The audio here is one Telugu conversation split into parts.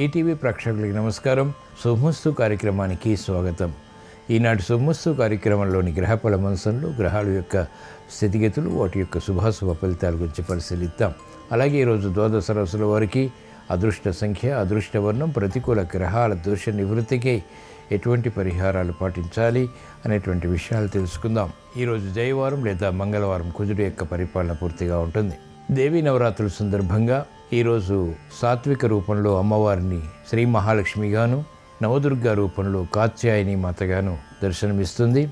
ఈటీవీ ప్రేక్షకులకి నమస్కారం. శుభమస్తు కార్యక్రమానికి స్వాగతం. ఈనాటి శుభమస్తు కార్యక్రమంలోని గ్రహఫల మంచంలో గ్రహాల యొక్క స్థితిగతులు, వాటి యొక్క శుభాశుభ ఫలితాల గురించి పరిశీలిద్దాం. అలాగే ఈరోజు ద్వాదశ రాశుల వారికి అదృష్ట సంఖ్య, అదృష్ట వర్ణం, ప్రతికూల గ్రహాల దోష నివృత్తికి ఎటువంటి పరిహారాలు పాటించాలి అనేటువంటి విషయాలు తెలుసుకుందాం. ఈరోజు జయవారం లేదా మంగళవారం కుజుడు యొక్క పరిపాలన పూర్తిగా ఉంటుంది. దేవీ నవరాత్రుల సందర్భంగా ఈరోజు సాత్విక రూపంలో అమ్మవారిని శ్రీ మహాలక్ష్మిగాను, నవదుర్గా రూపంలో కాత్యాయని మాతగాను దర్శనమిస్తుంది.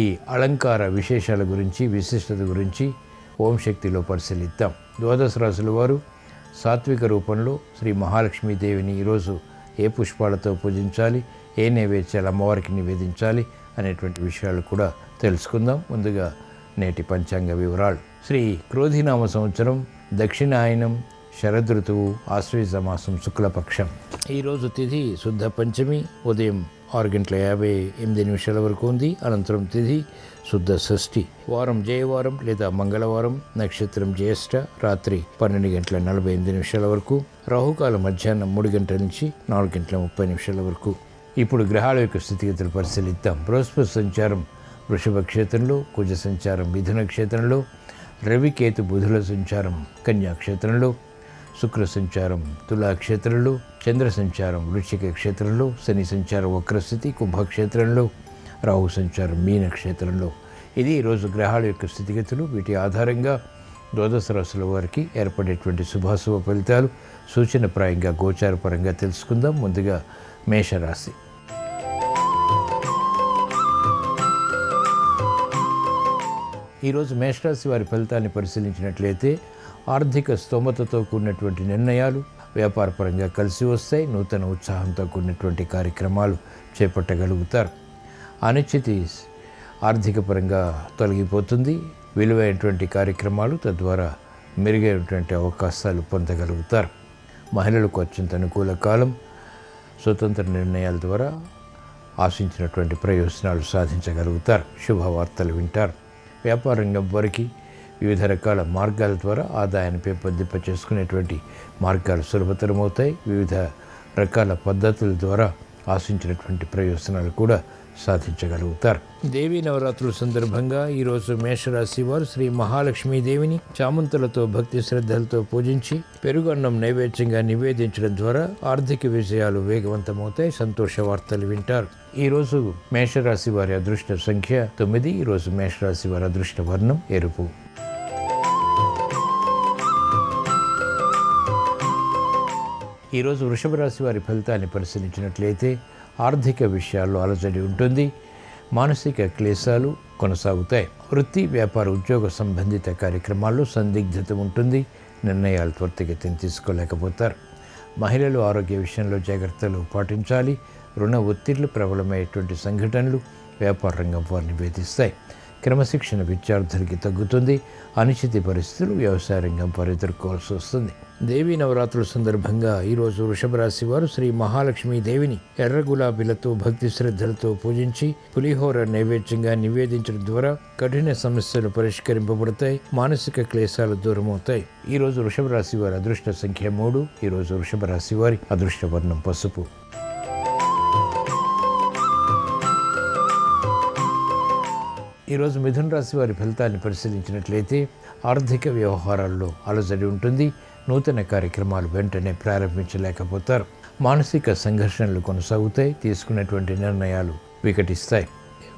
ఈ అలంకార విశేషాల గురించి, విశిష్టత గురించి ఓం శక్తిలో పరిశీలిద్దాం. ద్వాదశ రాశుల వారు సాత్విక రూపంలో శ్రీ మహాలక్ష్మీదేవిని ఈరోజు ఏ పుష్పాలతో పూజించాలి, ఏ నైవేద్యాలు అమ్మవారికి నివేదించాలి అనేటువంటి విషయాలు కూడా తెలుసుకుందాం. ముందుగా నేటి పంచాంగ వివరాలు. శ్రీ క్రోధినామ సంవత్సరం, దక్షిణాయనం, శరదృతువు, ఆశ్వయుజ మాసం, శుక్లపక్షం. ఈరోజు తిథి శుద్ధ పంచమి, ఉదయం 6:58 వరకు ఉంది. అనంతరం తిథి శుద్ధ షష్ఠి. వారం జయవారం లేదా మంగళవారం, నక్షత్రం జ్యేష్ఠ, రాత్రి 12:48 వరకు. రాహుకాలం మధ్యాహ్నం 3 గంటల నుంచి 4:30 వరకు. ఇప్పుడు గ్రహాల యొక్క స్థితిగతులు పరిశీలిద్దాం. బృహస్పతి సంచారం వృషభ క్షేత్రంలో, కుజ సంచారం మిథున క్షేత్రంలో, రవి కేతు బుధుల సంచారం కన్యా క్షేత్రంలో, శుక్ర సంచారం తులాక్షేత్రంలో, చంద్ర సంచారం వృశ్చిక క్షేత్రంలో, శని సంచారం వక్రస్థితి కుంభక్షేత్రంలో, రాహు సంచారం మీన క్షేత్రంలో. ఇది ఈరోజు గ్రహాల యొక్క స్థితిగతులు. వీటి ఆధారంగా ద్వాదశ రాశుల వారికి ఏర్పడేటువంటి శుభాశుభ ఫలితాలు సూచనప్రాయంగా గోచారపరంగా తెలుసుకుందాం. ముందుగా మేషరాశి. ఈరోజు మేషరాశి వారి ఫలితాన్ని పరిశీలించినట్లయితే ఆర్థిక స్తోమతతో కూడినటువంటి నిర్ణయాలు వ్యాపారపరంగా కలిసి వస్తాయి. నూతన ఉత్సాహంతో కూడినటువంటి కార్యక్రమాలు చేపట్టగలుగుతారు. అనిశ్చితి ఆర్థిక పరంగా తొలగిపోతుంది. విలువైనటువంటి కార్యక్రమాలు తద్వారా మెరుగైనటువంటి అవకాశాలు పొందగలుగుతారు. మహిళలకు అత్యంత అనుకూల కాలం. స్వతంత్ర నిర్ణయాల ద్వారా ఆశించినటువంటి ప్రయోజనాలు సాధించగలుగుతారు. శుభవార్తలు వింటారు. వ్యాపార రంగం వారికి వివిధ రకాల మార్గాల ద్వారా ఆదాయాన్ని పెంపొందింప చేసుకునేటువంటి మార్గాలు సులభతరమవుతాయి. వివిధ రకాల పద్ధతుల ద్వారా ఆశించినటువంటి ప్రయోజనాలు కూడా సాధించగలుగుతారు. దేవీ నవరాత్రుల సందర్భంగా ఈరోజు మేషరాశి వారు శ్రీ మహాలక్ష్మీదేవిని చామంతులతో భక్తి శ్రద్ధలతో పూజించి పెరుగన్నం నైవేద్యంగా నివేదించడం ద్వారా ఆర్థిక విజయాలు వేగవంతమవుతాయి. సంతోష వార్తలు వింటారు. ఈరోజు మేషరాశి వారి అదృష్ట సంఖ్య 9. ఈరోజు మేషరాశి వారి అదృష్ట వర్ణం ఎరుపు. ఈరోజు వృషభ రాశి వారి ఫలితాన్ని పరిశీలించినట్లయితే ఆర్థిక విషయాల్లో అలజడి ఉంటుంది. మానసిక క్లేశాలు కొనసాగుతాయి. వృత్తి, వ్యాపార, ఉద్యోగ సంబంధిత కార్యక్రమాల్లో సందిగ్ధత ఉంటుంది. నిర్ణయాలు త్వరితగతిని తీసుకోలేకపోతారు. మహిళలు ఆరోగ్య విషయంలో జాగ్రత్తలు పాటించాలి. రుణ ఒత్తిళ్లు ప్రబలమయ్యేటువంటి సంఘటనలు వ్యాపార రంగం వారిని వేధిస్తాయి. క్రమశిక్షణ విద్యార్థులకి తగ్గుతుంది. అనిశ్చిత పరిస్థితులు వ్యవసాయ రంగం వారు ఎదుర్కోవాల్సి వస్తుంది. దేవీ నవరాత్రుల సందర్భంగా ఈరోజు వృషభ రాశి వారు శ్రీ మహాలక్ష్మీదేవిని ఎర్ర గులాబీలతో భక్తి శ్రద్ధలతో పూజించి పులిహోర నైవేద్యంగా నివేదించడం ద్వారా కఠిన సమస్యలు పరిష్కరింపబడతాయి. మానసిక క్లేశాలు దూరమవుతాయి. ఈరోజు వృషభ రాశి వారి అదృష్ట సంఖ్య 3. ఈరోజు వృషభ రాశి వారి అదృష్ట వర్ణం పసుపు. ఈరోజు మిథున రాశి వారి ఫలితాన్ని పరిశీలించినట్లయితే ఆర్థిక వ్యవహారాల్లో అలజడి ఉంటుంది. నూతన కార్యక్రమాలు వెంటనే ప్రారంభించలేకపోతారు. మానసిక సంఘర్షణలు కొనసాగుతాయి. తీసుకున్నటువంటి నిర్ణయాలు వికటిస్తాయి.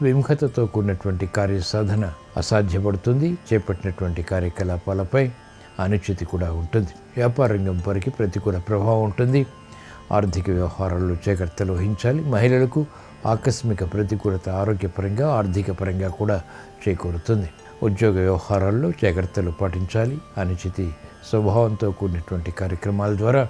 విముఖతతో కూడినటువంటి కార్యసాధన అసాధ్యపడుతుంది. చేపట్టినటువంటి కార్యకలాపాలపై అనిశ్చితి కూడా ఉంటుంది. వ్యాపార రంగం వారికి ప్రతికూల ప్రభావం ఉంటుంది. ఆర్థిక వ్యవహారాల్లో జాగ్రత్తలు వహించాలి. మహిళలకు ఆకస్మిక ప్రతికూలత ఆరోగ్యపరంగా ఆర్థిక పరంగా కూడా చేకూరుతుంది. ఉద్యోగ వ్యవహారాల్లో జాగ్రత్తలు పాటించాలి. అనిశ్చితి స్వభావంతో కూడినటువంటి కార్యక్రమాల ద్వారా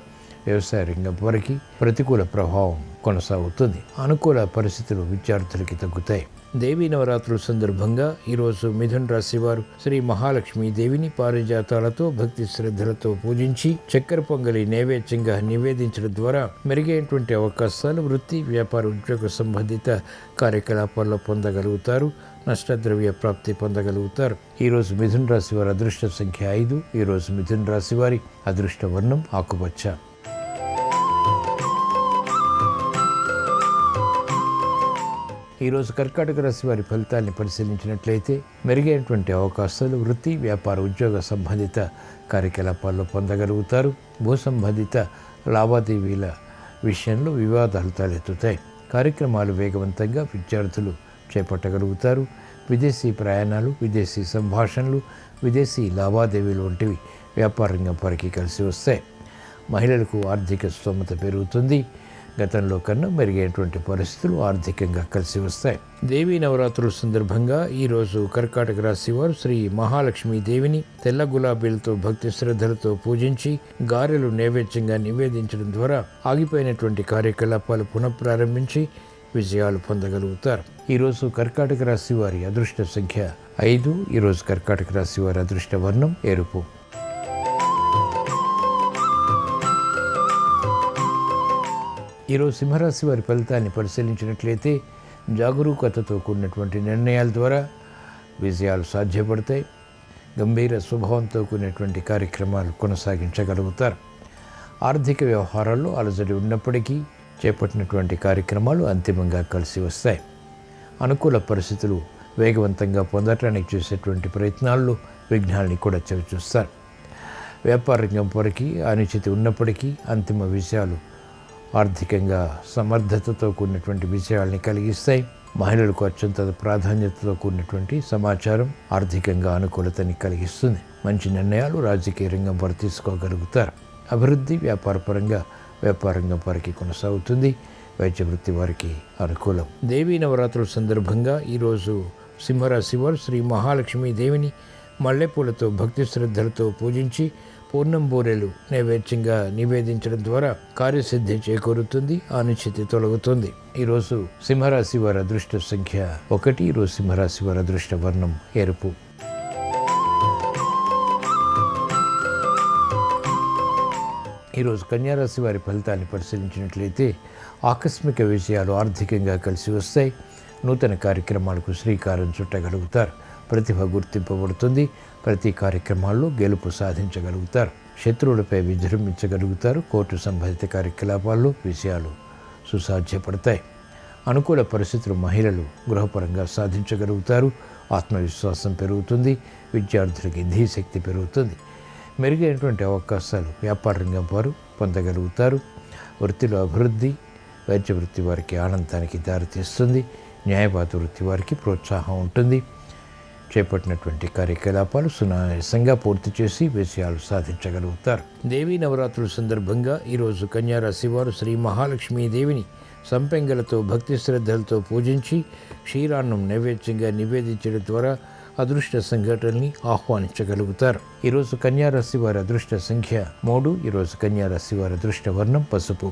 వ్యవసాయ రంగం వారికి ప్రతికూల ప్రభావం కొనసాగుతుంది. అనుకూల పరిస్థితులు విద్యార్థులకి తగ్గుతాయి. దేవీ నవరాత్రుల సందర్భంగా ఈరోజు మిథున రాశి వారు శ్రీ మహాలక్ష్మీ దేవిని పారిజాతాలతో భక్తి శ్రద్ధలతో పూజించి చక్కెర పొంగలి నైవేద్యంగా నివేదించడం ద్వారా మెరుగైనటువంటి అవకాశాలు వృత్తి, వ్యాపార, ఉద్యోగ సంబంధిత కార్యకలాపాల్లో పొందగలుగుతారు. నష్టద్రవ్య ప్రాప్తి పొందగలుగుతారు. ఈరోజు మిథున రాశి వారి అదృష్ట సంఖ్య 5. ఈరోజు మిథున రాశి వారి అదృష్ట వర్ణం ఆకుపచ్చ. ఈరోజు కర్కాటక రాశి వారి ఫలితాన్ని పరిశీలించినట్లయితే మెరుగైనటువంటి అవకాశాలు వృత్తి, వ్యాపార, ఉద్యోగ సంబంధిత కార్యకలాపాల్లో పొందగలుగుతారు. భూ సంబంధిత లావాదేవీల విషయంలో వివాదాలు తలెత్తుతాయి. కార్యక్రమాలు వేగవంతంగా విద్యార్థులు చేపట్టగలుగుతారు. విదేశీ ప్రయాణాలు, విదేశీ సంభాషణలు, విదేశీ లావాదేవీలు వంటివి వ్యాపార రంగం వారికి కలిసి వస్తాయి. మహిళలకు ఆర్థిక స్తోమత పెరుగుతుంది. గతంలో కన్నా మెరుగైనటువంటి పరిస్థితులు ఆర్థికంగా కలిసి వస్తాయి. దేవీ నవరాత్రుల సందర్భంగా ఈరోజు కర్కాటక రాశి వారు శ్రీ మహాలక్ష్మీ దేవిని తెల్ల గులాబీలతో భక్తి శ్రద్ధలతో పూజించి గారెలు నైవేద్యంగా నివేదించడం ద్వారా ఆగిపోయినటువంటి కార్యకలాపాలు పునఃప్రారంభించి విజయాలు పొందగలుగుతారు. ఈరోజు కర్కాటక రాశి వారి అదృష్ట సంఖ్య 5. ఈరోజు కర్కాటక రాశి వారి అదృష్ట వర్ణం ఎరుపు. ఈరోజు సింహరాశి వారి ఫలితాన్ని పరిశీలించినట్లయితే జాగరూకతతో కూడినటువంటి నిర్ణయాల ద్వారా విజయాలు సాధ్యపడతాయి. గంభీర స్వభావంతో కూడినటువంటి కార్యక్రమాలు కొనసాగించగలుగుతారు. ఆర్థిక వ్యవహారాల్లో అలజడి ఉన్నప్పటికీ చేపట్టినటువంటి కార్యక్రమాలు అంతిమంగా కలిసి వస్తాయి. అనుకూల పరిస్థితులు వేగవంతంగా పొందటానికి చేసేటువంటి ప్రయత్నాల్లో విఘ్నాల్ని కూడా చవిచూస్తారు. వ్యాపార రంగం వరకు అనిశ్చితి ఉన్నప్పటికీ అంతిమ విజయాలు ఆర్థికంగా సమర్థతతో కూడినటువంటి విజయాల్ని కలిగిస్తాయి. మహిళలకు అత్యంత ప్రాధాన్యతతో కూడినటువంటి సమాచారం ఆర్థికంగా అనుకూలతని కలిగిస్తుంది. మంచి నిర్ణయాలు రాజకీయ రంగం వారు తీసుకోగలుగుతారు. అభివృద్ధి వ్యాపార పరంగా వ్యాపార రంగం వారికి కొనసాగుతుంది. వైద్య వృత్తి వారికి అనుకూలం. దేవీ నవరాత్రుల సందర్భంగా ఈరోజు సింహరాశి వారు శ్రీ మహాలక్ష్మీ దేవిని మల్లెపూలతో భక్తి శ్రద్ధలతో పూజించి పూర్ణం బూరెలు నైవేద్యంగా నివేదించడం ద్వారా కార్యసిద్ధి చేకూరుతుంది. అనిశ్చితి తొలగుతుంది. ఈరోజు సింహరాశి వారి అదృష్ట సంఖ్య 1. ఈరోజు సింహరాశి వారి అదృష్ట వర్ణం ఎరుపు. ఈరోజు కన్యారాశి వారి ఫలితాన్ని పరిశీలించినట్లయితే ఆకస్మిక విజయాలు ఆర్థికంగా కలిసి వస్తాయి. నూతన కార్యక్రమాలకు శ్రీకారం చుట్టగలుగుతారు. ప్రతిభ గుర్తింపబడుతుంది. ప్రతి కార్యక్రమాల్లో గెలుపు సాధించగలుగుతారు. శత్రువులపై విజృంభించగలుగుతారు. కోర్టు సంబంధిత కార్యకలాపాల్లో విజయాలు సుసాధ్యపడతాయి. అనుకూల పరిస్థితులు మహిళలు గృహపరంగా సాధించగలుగుతారు. ఆత్మవిశ్వాసం పెరుగుతుంది. విద్యార్థులకి ధీశక్తి పెరుగుతుంది. మెరుగైనటువంటి అవకాశాలు వ్యాపార రంగం వారు పొందగలుగుతారు. వృత్తిలో అభివృద్ధి వైద్య వృత్తి వారికి ఆనందానికి దారితీస్తుంది. న్యాయవాద వృత్తి వారికి ప్రోత్సాహం ఉంటుంది. చేపట్టినటువంటి కార్యకలాపాలు సునాయాసంగా పూర్తి చేసి విజయాలు సాధించగలుగుతారు. దేవీ నవరాత్రుల సందర్భంగా ఈరోజు కన్యారాశి వారు శ్రీ మహాలక్ష్మీ దేవిని సంపెంగలతో భక్తి శ్రద్ధలతో పూజించి క్షీరాన్నం నైవేద్యంగా నివేదించడం ద్వారా అదృష్ట సంఘటనల్ని ఆహ్వానించగలుగుతారు. ఈరోజు కన్యారాశి వారి అదృష్ట సంఖ్య 3. ఈరోజు కన్యారాశి వారి అదృష్ట వర్ణం పసుపు.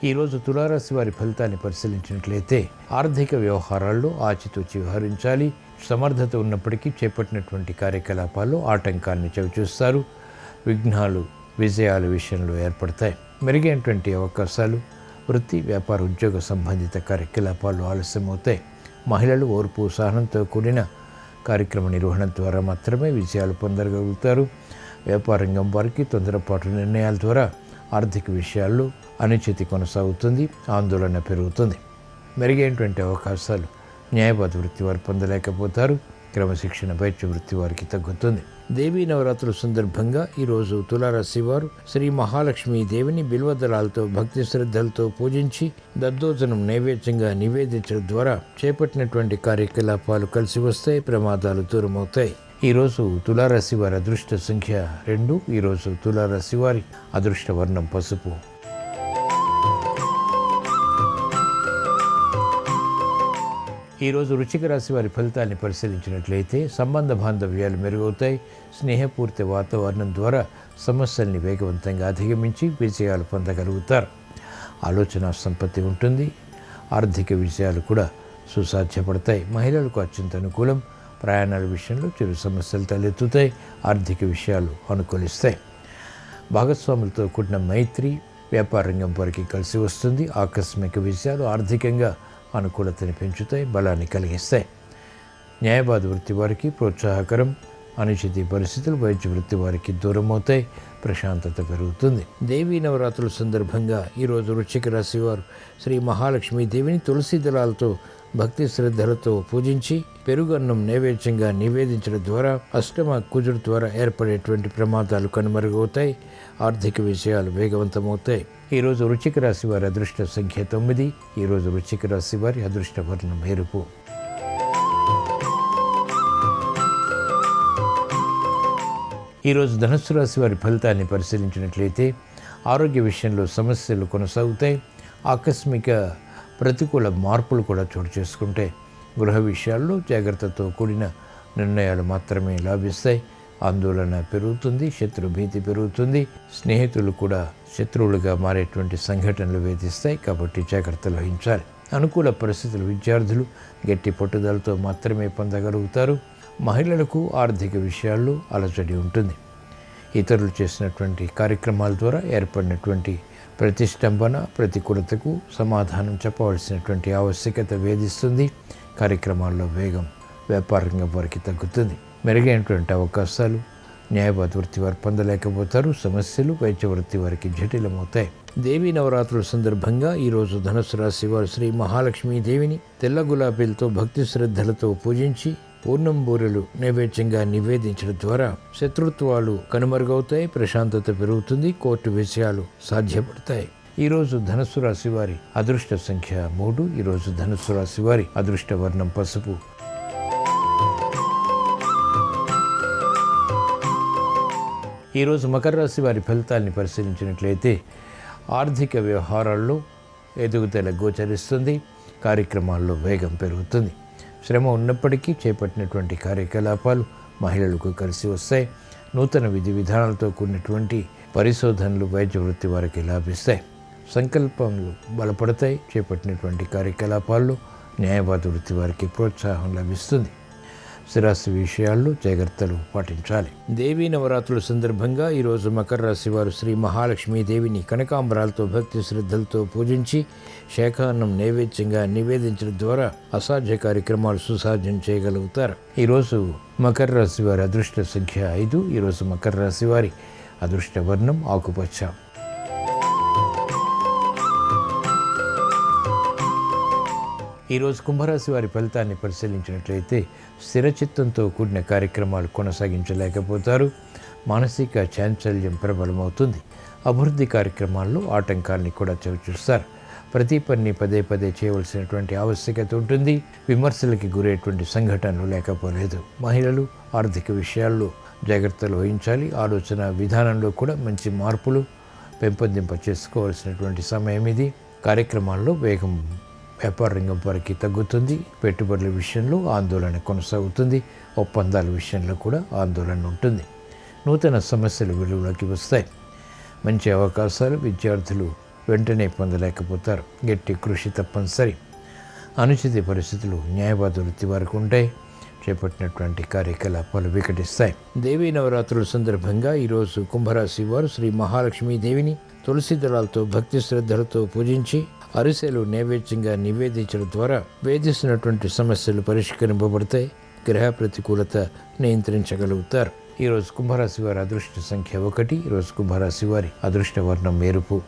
ఈరోజు తులారాశి వారి ఫలితాన్ని పరిశీలించినట్లయితే ఆర్థిక వ్యవహారాల్లో ఆచితూచి వ్యవహరించాలి. సమర్థత ఉన్నప్పటికీ చేపట్టినటువంటి కార్యకలాపాల్లో ఆటంకాన్ని చవిచూస్తారు. విఘ్నాలు విజయాల విషయంలో ఏర్పడతాయి. మెరుగైనటువంటి అవకాశాలు వృత్తి వ్యాపార ఉద్యోగ సంబంధిత కార్యకలాపాలు ఆలస్యమవుతాయి. మహిళలు ఓర్పు సహనంతో కూడిన కార్యక్రమ నిర్వహణ ద్వారా మాత్రమే విజయాలు పొందగలుగుతారు. వ్యాపార రంగం వారికి తొందరపాటు నిర్ణయాల ద్వారా ఆర్థిక విషయాల్లో అనిశ్చితి కొనసాగుతుంది. ఆందోళన పెరుగుతుంది. మెరుగైనటువంటి అవకాశాలు న్యాయవాద వృత్తి వారు పొందలేకపోతారు. క్రమశిక్షణ వైద్య వృత్తి వారికి తగ్గుతుంది. దేవీ నవరాత్రుల సందర్భంగా ఈరోజు తులారాశి వారు శ్రీ మహాలక్ష్మీ దేవిని బిల్వదళాలతో భక్తి శ్రద్ధలతో పూజించి దద్దోజనం నైవేద్యంగా నివేదించడం ద్వారా చేపట్టినటువంటి కార్యకలాపాలు కలిసి వస్తాయి. ప్రమాదాలు దూరమవుతాయి. ఈరోజు తులారాశి వారి అదృష్ట సంఖ్య 2. ఈరోజు తులారాశి వారి అదృష్ట వర్ణం పసుపు. ఈరోజు వృశ్చిక రాశి వారి ఫలితాన్ని పరిశీలించినట్లయితే సంబంధ బాంధవ్యాలు మెరుగవుతాయి. స్నేహపూర్తి వాతావరణం ద్వారా సమస్యల్ని వేగవంతంగా అధిగమించి విజయాలు పొందగలుగుతారు. ఆలోచన సంపత్తి ఉంటుంది. ఆర్థిక విషయాలు కూడా సుసాధ్యపడతాయి. మహిళలకు అత్యంత అనుకూలం. ప్రయాణాల విషయంలో చిరు సమస్యలు తలెత్తుతాయి. ఆర్థిక విషయాలు అనుకూలిస్తాయి. భాగస్వాములతో కూడిన మైత్రి వ్యాపార రంగం వారికి కలిసి వస్తుంది. ఆకస్మిక విషయాలు ఆర్థికంగా అనుకూలతని పెంచుతాయి, బలాన్ని కలిగిస్తాయి. న్యాయవాద వృత్తి వారికి ప్రోత్సాహకరం. అనుచిత పరిస్థితులు వైద్య వృత్తి వారికి దూరం అవుతాయి. ప్రశాంతత పెరుగుతుంది. దేవీ నవరాత్రుల సందర్భంగా ఈరోజు వృశ్చిక రాశి వారు శ్రీ మహాలక్ష్మీ దేవిని తులసి దళాలతో భక్తి శ్రద్ధలతో పూజించి పెరుగన్నం నైవేద్యంగా నివేదించడం ద్వారా అష్టమ కుజుడు ద్వారా ఏర్పడేటువంటి ప్రమాదాలు కనుమరుగవుతాయి. ఆర్థిక విషయాలు వేగవంతమవుతాయి. ఈరోజు వృశ్చిక రాశి వారి అదృష్ట సంఖ్య 9. ఈరోజు వృశ్చిక రాశి వారి అదృష్ట వర్ణం ఎరుపు. ఈరోజు ధనుస్సు రాశి వారి ఫలితాన్ని పరిశీలించినట్లయితే ఆరోగ్య విషయంలో సమస్యలు కొనసాగుతాయి. ఆకస్మిక ప్రతికూల మార్పులు కూడా చోటు చేసుకుంటే గృహ విషయాల్లో జాగ్రత్తతో కూడిన నిర్ణయాలు మాత్రమే లాభిస్తాయి. ఆందోళన పెరుగుతుంది. శత్రు భీతి పెరుగుతుంది. స్నేహితులు కూడా శత్రువులుగా మారేటువంటి సంఘటనలు వేధిస్తాయి. కాబట్టి జాగ్రత్తలు వహించాలి. అనుకూల పరిస్థితులు విద్యార్థులు గట్టి పట్టుదలతో మాత్రమే పొందగలుగుతారు. మహిళలకు ఆర్థిక విషయాల్లో అలజడి ఉంటుంది. ఇతరులు చేసినటువంటి కార్యక్రమాల ద్వారా ఏర్పడినటువంటి ప్రతిష్టంభన ప్రతికూలతకు సమాధానం చెప్పవలసినటువంటి ఆవశ్యకత వేధిస్తుంది. కార్యక్రమాల్లో వేగం వ్యాపార రంగం వారికి తగ్గుతుంది. మెరుగైనటువంటి అవకాశాలు న్యాయవాద వృత్తి వారు పొందలేకపోతారు. సమస్యలు వైద్య వృత్తి వారికి జటిలమవుతాయి. దేవీ నవరాత్రుల సందర్భంగా ఈరోజు ధనుసు రాశి వారు శ్రీ మహాలక్ష్మీ దేవిని తెల్ల గులాబీలతో భక్తి శ్రద్ధలతో పూజించి పూర్ణం బూరెలు నైవేద్యంగా నివేదించడం ద్వారా శత్రుత్వాలు కనుమరుగవుతాయి. ప్రశాంతత పెరుగుతుంది. కోర్టు విషయాలు సాధ్యపడతాయి. ఈరోజు ధనుస్సు రాశి వారి అదృష్ట సంఖ్య 3. ఈరోజు ధనుస్సు రాశి వారి అదృష్ట వర్ణం పసుపు. ఈరోజు మకర రాశి వారి ఫలితాన్ని పరిశీలించినట్లయితే ఆర్థిక వ్యవహారాల్లో ఎదుగుదల గోచరిస్తుంది. కార్యక్రమాల్లో వేగం పెరుగుతుంది. శ్రమ ఉన్నప్పటికీ చేపట్టినటువంటి కార్యకలాపాలు మహిళలకు కలిసి వస్తాయి. నూతన విధి విధానాలతో కూడినటువంటి పరిశోధనలు వైద్య వృత్తి వారికి లాభిస్తాయి. సంకల్పములు బలపడతాయి. చేపట్టినటువంటి కార్యకలాపాల్లో న్యాయవాద వృత్తి వారికి ప్రోత్సాహం లభిస్తుంది. స్థిరాస్తి విషయాల్లో జాగ్రత్తలు పాటించాలి. దేవీ నవరాత్రుల సందర్భంగా ఈరోజు మకర రాశి వారు శ్రీ మహాలక్ష్మీ దేవిని కనకాంబరాలతో భక్తి శ్రద్ధలతో పూజించి శాఖాన్నం నైవేద్యంగా నివేదించడం ద్వారా అసాధ్య కార్యక్రమాలు సుసాధ్యం చేయగలుగుతారు. ఈరోజు మకర రాశి వారి అదృష్ట సంఖ్య 5. ఈరోజు మకర రాశి వారి అదృష్ట వర్ణం ఆకుపచ్చ. ఈరోజు కుంభరాశి వారి ఫలితాన్ని పరిశీలించినట్లయితే స్థిరచిత్తంతో కూడిన కార్యక్రమాలు కొనసాగించలేకపోతారు. మానసిక చాంచల్యం ప్రబలమవుతుంది. అభివృద్ధి కార్యక్రమాల్లో ఆటంకాల్ని కూడా చవిచూస్తారు. ప్రతి పని పదే పదే చేయవలసినటువంటి ఆవశ్యకత ఉంటుంది. విమర్శలకి గురయ్యేటువంటి సంఘటనలు లేకపోలేదు. మహిళలు ఆర్థిక విషయాల్లో జాగ్రత్తలు వహించాలి. ఆలోచన విధానంలో కూడా మంచి మార్పులు పెంపొందింప చేసుకోవాల్సినటువంటి సమయం ఇది. కార్యక్రమాల్లో వేగం వ్యాపార రంగం వారికి తగ్గుతుంది. పెట్టుబడుల విషయంలో ఆందోళన కొనసాగుతుంది. ఒప్పందాల విషయంలో కూడా ఆందోళన ఉంటుంది. నూతన సమస్యలు వెలుగులోకి వస్తాయి. మంచి అవకాశాలు విద్యార్థులు వెంటనే పొందలేకపోతారు. గట్టి కృషి తప్పనిసరి. అనుచిత పరిస్థితులు న్యాయవాద వృత్తి వారికి ఉంటాయి. చేపట్టినటువంటి కార్యకలాపాలు వికటిస్తాయి. దేవీ నవరాత్రుల సందర్భంగా ఈరోజు కుంభరాశి వారు శ్రీ మహాలక్ష్మీ దేవిని తులసి దళాలతో భక్తి శ్రద్ధలతో పూజించి అరిసెలు నైవేద్యంగా నివేదించడం ద్వారా వేధిస్తున్నటువంటి సమస్యలు పరిష్కరింపబడతాయి. గ్రహ ప్రతికూలత నియంత్రించగలుగుతారు. ఈరోజు కుంభరాశి వారి అదృష్ట సంఖ్య 1. ఈరోజు కుంభరాశి వారి అదృష్ట వర్ణం ఎరుపు.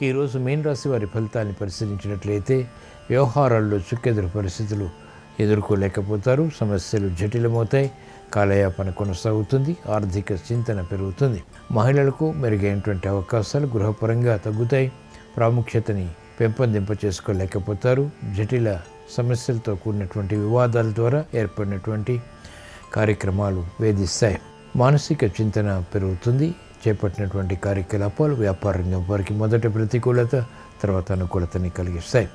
ఈరోజు మీన రాశి వారి ఫలితాన్ని పరిశీలించినట్లయితే వ్యవహారాల్లో చుక్కెదురు పరిస్థితులు ఎదుర్కోలేకపోతారు. సమస్యలు జటిలమవుతాయి. కాలయాపన కొనసాగుతుంది. ఆర్థిక చింతన పెరుగుతుంది. మహిళలకు మెరుగైనటువంటి అవకాశాలు గృహపరంగా తగ్గుతాయి. ప్రాముఖ్యతని పెంపొందింప చేసుకోలేకపోతారు. జటిల సమస్యలతో కూడినటువంటి వివాదాల ద్వారా ఏర్పడినటువంటి కార్యక్రమాలు వేధిస్తాయి. మానసిక చింతన పెరుగుతుంది. చేపట్టినటువంటి కార్యకలాపాలు వ్యాపార రంగం వారికి మొదట ప్రతికూలత, తర్వాత అనుకూలతని కలిగిస్తాయి.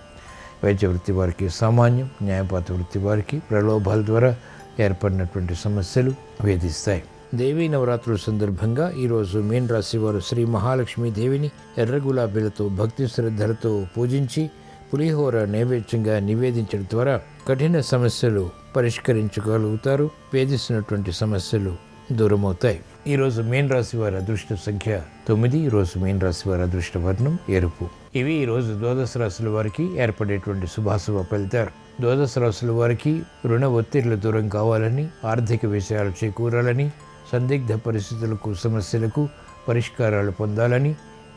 వైద్య వృత్తి వారికి సామాన్యం, న్యాయపాత వృత్తి వారికి ప్రలోభాల ద్వారా ఏర్పడినటువంటి సమస్యలు వేధిస్తాయి. దేవీ నవరాత్రుల సందర్భంగా ఈరోజు మీన రాశి వారు శ్రీ మహాలక్ష్మీ దేవిని ఎర్ర గులాబీలతో భక్తి శ్రద్ధలతో పూజించి పులిహోర నైవేద్యంగా నివేదించడం ద్వారా కఠిన సమస్యలు పరిష్కరించగలుగుతారు. వేధిస్తున్నటువంటి సమస్యలు దూరమవుతాయి. ఈరోజు మీన రాశి వారి అదృష్ట సంఖ్య 9. ఈరోజు మీన రాశి వారి అదృష్ట వర్ణం ఎరుపు. ఇవి ఈరోజు ద్వాదశ రాశుల వారికి ఏర్పడేటువంటి శుభాశుభ ఫలితాలు. ద్వాదశ రాశుల వారికి రుణ ఒత్తిళ్లు దూరం కావాలని, ఆర్థిక విషయాలు చేకూరాలని, సందిగ్ధ పరిస్థితులకు సమస్యలకు పరిష్కారాలు పొందాలని,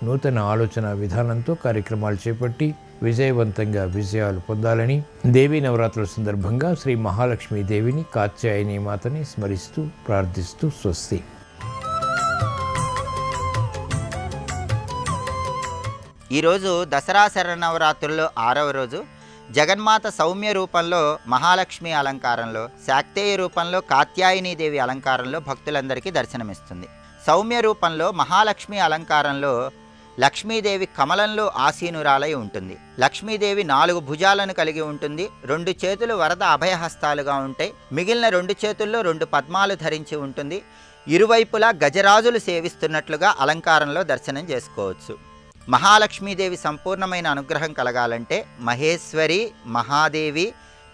నూతన ఆలోచన విధానంతో కార్యక్రమాలు చేపట్టి విజయవంతంగా విజయాలు పొందాలని దేవీ నవరాత్రుల సందర్భంగా శ్రీ మహాలక్ష్మీ దేవిని కాత్యాయని మాతని స్మరిస్తూ ప్రార్థిస్తూ స్వస్తి. ఈరోజు దసరా శరన్నవరాత్రుల్లో 6వ రోజు జగన్మాత సౌమ్య రూపంలో మహాలక్ష్మి అలంకారంలో, శాక్తేయ రూపంలో కాత్యాయనీదేవి అలంకారంలో భక్తులందరికీ దర్శనమిస్తుంది. సౌమ్య రూపంలో మహాలక్ష్మి అలంకారంలో లక్ష్మీదేవి కమలంలో ఆసీనురాలై ఉంటుంది. లక్ష్మీదేవి 4 భుజాలను కలిగి ఉంటుంది. 2 చేతులు వరద అభయహస్తాలుగా ఉంటాయి. మిగిలిన 2 చేతుల్లో 2 పద్మాలు ధరించి ఉంటుంది. ఇరువైపులా గజరాజులు సేవిస్తున్నట్లుగా అలంకారంలో దర్శనం చేసుకోవచ్చు. మహాలక్ష్మీదేవి సంపూర్ణమైన అనుగ్రహం కలగాలంటే మహేశ్వరి, మహాదేవి,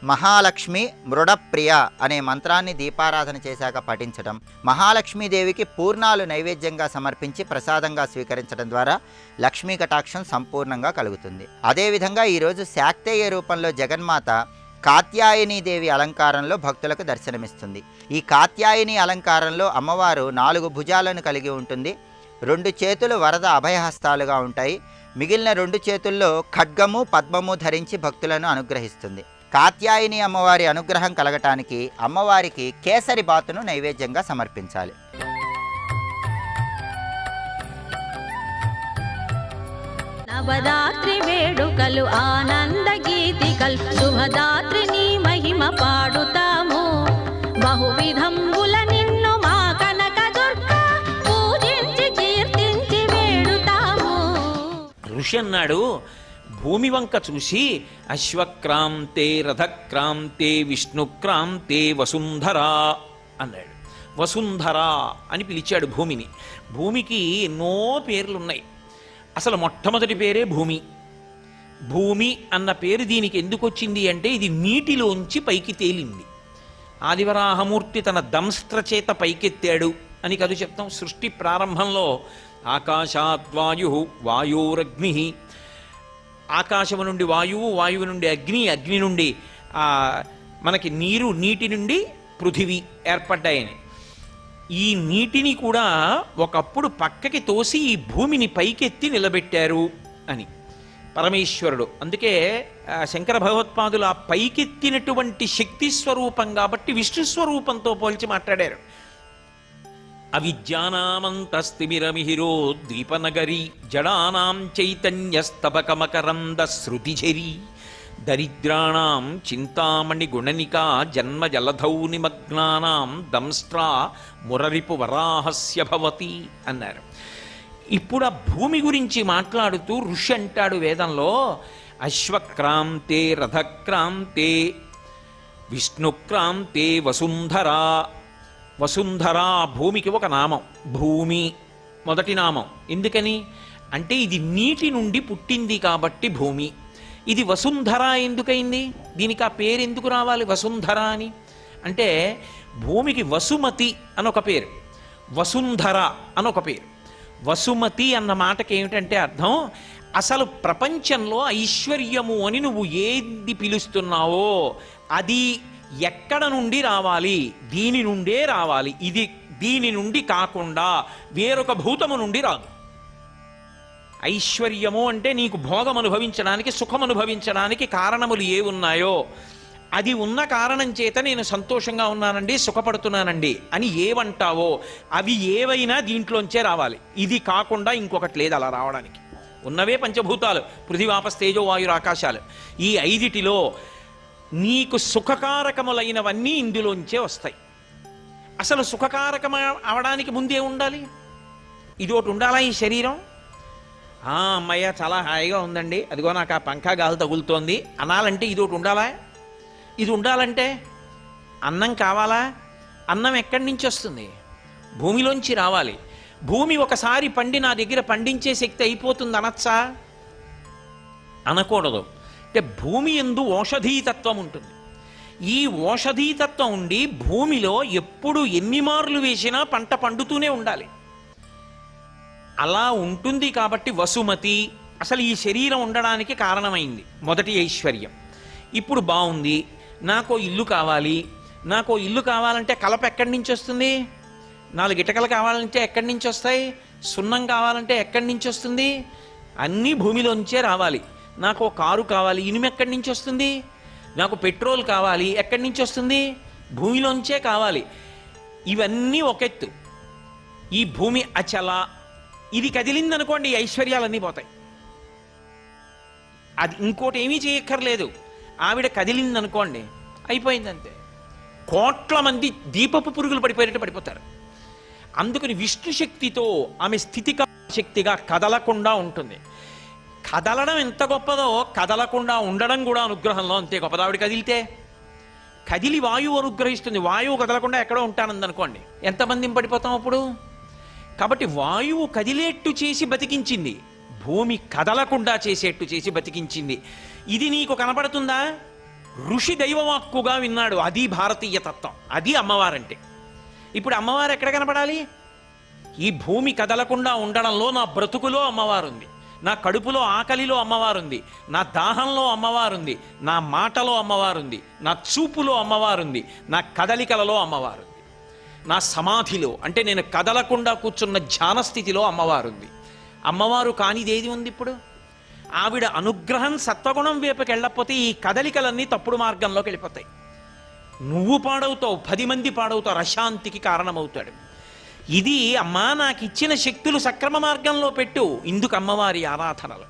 మహాలక్ష్మి, మృడప్రియ అనే మంత్రాన్ని దీపారాధన చేశాక పఠించడం, మహాలక్ష్మీదేవికి పూర్ణాలు నైవేద్యంగా సమర్పించి ప్రసాదంగా స్వీకరించడం ద్వారా లక్ష్మీ కటాక్షం సంపూర్ణంగా కలుగుతుంది. అదేవిధంగా ఈరోజు శాక్తేయ రూపంలో జగన్మాత కాత్యాయనీదేవి అలంకారంలో భక్తులకు దర్శనమిస్తుంది. ఈ కాత్యాయని అలంకారంలో అమ్మవారు 4 భుజాలను కలిగి ఉంటుంది. 2 చేతులు వరద అభయహస్తాలుగా ఉంటాయి. మిగిలిన 2 చేతుల్లో ఖడ్గము, పద్మము ధరించి భక్తులను అనుగ్రహిస్తుంది. కాత్యాయని అమ్మవారి అనుగ్రహం కలగటానికి అమ్మవారికి కేసరి బాతును నైవేద్యంగా సమర్పించాలి. నవరాత్రి వేడుకలు ఆనంద గీతికల్ శుభదాత్రిని మహిమ పాడుతాము. బహువిధంబుల నిన్ను మా కనక దుర్గా పూజించి కీర్తించి వేడుతాము. ఋషి అన్నాడు, భూమి వంక చూసి అశ్వక్రాంతే రథక్రాంతే విష్ణుక్రాంతే వసుంధరా అన్నాడు. వసుంధర అని పిలిచాడు భూమిని. భూమికి ఎన్నో పేర్లున్నాయి. అసలు మొట్టమొదటి పేరే భూమి. భూమి అన్న పేరు దీనికి ఎందుకు వచ్చింది అంటే ఇది నీటిలోంచి పైకి తేలింది. ఆదివరాహమూర్తి తన దంస్త్ర చేత పైకెత్తాడు అని కదు చెప్తాం. సృష్టి ప్రారంభంలో ఆకాశాద్వాయు వాయోరగ్ని, ఆకాశము నుండి వాయువు, వాయువు నుండి అగ్ని, అగ్ని నుండి మనకి నీరు, నీటి నుండి పృథివీ ఏర్పడ్డాయని. ఈ నీటిని కూడా ఒకప్పుడు పక్కకి తోసి ఈ భూమిని పైకెత్తి నిలబెట్టారు అని పరమేశ్వరుడు. అందుకే శంకర భగవత్పాదులు ఆ పైకెత్తినటువంటి శక్తి స్వరూపం కాబట్టి విష్ణు స్వరూపంతో పోల్చి మాట్లాడారు. అవిద్యానామంతస్తిమిరమిహిరో ద్వీపనగరి జడానాం చైతన్యస్తబకమకరంద శృతిఝరీ దరిద్రాణం చింతామణి గుణనికా జన్మ జలధౌ నిమగ్నానాం దంస్ట్రా మురరిపు వరాహస్య భవతి అన్నారు. ఇప్పుడు ఆ భూమి గురించి మాట్లాడుతూ ఋషి అంటాడు వేదంలో, అశ్వక్రాంతే రథక్రాంతే విష్ణుక్రాంతే వసుంధరా. వసుంధర భూమికి ఒక నామం. భూమి మొదటి నామం. ఎందుకని అంటే ఇది నీటి నుండి పుట్టింది కాబట్టి భూమి. ఇది వసుంధర ఎందుకైంది? దీనికి ఆ పేరు ఎందుకు రావాలి వసుంధర అని అంటే భూమికి వసుమతి అనొక పేరు, వసుంధర అనొక పేరు. వసుమతి అన్న మాటకి ఏమిటంటే అర్థం, అసలు ప్రపంచంలో ఐశ్వర్యము అని నువ్వు ఏది పిలుస్తున్నావో అది ఎక్కడ నుండి రావాలి? దీని నుండే రావాలి. ఇది దీని నుండి కాకుండా వేరొక భూతము నుండి రాదు. ఐశ్వర్యము అంటే నీకు భోగం అనుభవించడానికి, సుఖం అనుభవించడానికి కారణములు ఏ ఉన్నాయో అది ఉన్న కారణం చేత నేను సంతోషంగా ఉన్నానండి, సుఖపడుతున్నానండి అని ఏవంటావో అవి ఏవైనా దీంట్లోంచే రావాలి. ఇది కాకుండా ఇంకొకటి లేదు అలా రావడానికి. ఉన్నవే పంచభూతాలు, పృథివాపస్ తేజో వాయురు ఆకాశాలు. ఈ 5టిలో నీకు సుఖకారకములైనవన్నీ ఇందులోంచే వస్తాయి. అసలు సుఖకారకం అవడానికి ముందే ఉండాలి, ఇది ఒకటి ఉండాలా ఈ శరీరం. అమ్మయ్య చాలా హాయిగా ఉందండి, అదిగో నాకు ఆ పంఖా గాలి తగులుతోంది అనాలంటే ఇది ఒకటి ఉండాలా. ఇది ఉండాలంటే అన్నం కావాలా? అన్నం ఎక్కడి నుంచి వస్తుంది? భూమిలోంచి రావాలి. భూమి ఒకసారి పండి నా దగ్గర పండించే శక్తి అయిపోతుంది అనొచ్చా? అనకూడదు. అంటే భూమి యందు ఓషధీతత్వం ఉంటుంది. ఈ ఓషధీతత్వం ఉండి భూమిలో ఎప్పుడు ఎన్ని మార్లు వేసినా పంట పండుతూనే ఉండాలి. అలా ఉంటుంది కాబట్టి వసుమతి అసలు ఈ శరీరం ఉండడానికి కారణమైంది. మొదటి ఐశ్వర్యం. ఇప్పుడు బాగుంది, నాకో ఇల్లు కావాలి. నాకో ఇల్లు కావాలంటే కలప ఎక్కడి నుంచి వస్తుంది? 4 ఇటకలు కావాలంటే ఎక్కడి నుంచి వస్తాయి? సున్నం కావాలంటే ఎక్కడి నుంచి వస్తుంది? అన్నీ భూమిలోంచే రావాలి. నాకు కారు కావాలి, ఇనుము ఎక్కడి నుంచి వస్తుంది? నాకు పెట్రోల్ కావాలి, ఎక్కడి నుంచి వస్తుంది? భూమిలోంచే కావాలి. ఇవన్నీ ఒకెత్తు. ఈ భూమి అచల, ఇది కదిలిందనుకోండి ఐశ్వర్యాలన్నీ పోతాయి. అది ఇంకోటి ఏమీ చేయక్కర్లేదు. ఆవిడ కదిలిందనుకోండి అయిపోయిందంతే. కోట్ల మంది దీపపు పురుగులు పడిపోయినట్టు పడిపోతారు. అందుకని విష్ణు శక్తితో ఆమె స్థితిక శక్తిగా కదలకుండా ఉంటుంది. కదలడం ఎంత గొప్పదో కదలకుండా ఉండడం కూడా అనుగ్రహంలో అంతే గొప్పది. ఆవిడ కదిలితే కదిలి వాయువు అనుగ్రహిస్తుంది. వాయువు కదలకుండా ఎక్కడో ఉంటానందనుకోండి ఎంతమంది పడిపోతాం అప్పుడు. కాబట్టి వాయువు కదిలేట్టు చేసి బతికించింది, భూమి కదలకుండా చేసేట్టు చేసి బతికించింది. ఇది నీకు కనపడుతుందా? ఋషి దైవవాక్కుగా విన్నాడు. అది భారతీయ తత్వం, అది అమ్మవారంటే. ఇప్పుడు అమ్మవారు ఎక్కడ కనపడాలి? ఈ భూమి కదలకుండా ఉండడంలో నా బ్రతుకులో అమ్మవారుంది, నా కడుపులో ఆకలిలో అమ్మవారుంది, నా దాహంలో అమ్మవారుంది, నా మాటలో అమ్మవారుంది, నా చూపులో అమ్మవారుంది, నా కదలికలలో అమ్మవారుంది, నా సమాధిలో అంటే నేను కదలకుండా కూర్చున్న ధ్యాన స్థితిలో అమ్మవారుంది. అమ్మవారు కానిదేది ఉంది ఇప్పుడు? ఆవిడ అనుగ్రహం సత్వగుణం వైపుకి వెళ్ళకపోతే ఈ కదలికలన్నీ తప్పుడు మార్గంలోకి వెళ్ళిపోతాయి. నువ్వు పాడవుతావు, 10 మంది పాడవుతారు, అశాంతికి కారణమవుతాడు. ఇది అమ్మా నాకు ఇచ్చిన శక్తులు సక్రమ మార్గంలో పెట్టు. ఇందుకు అమ్మవారి ఆరాధనలు.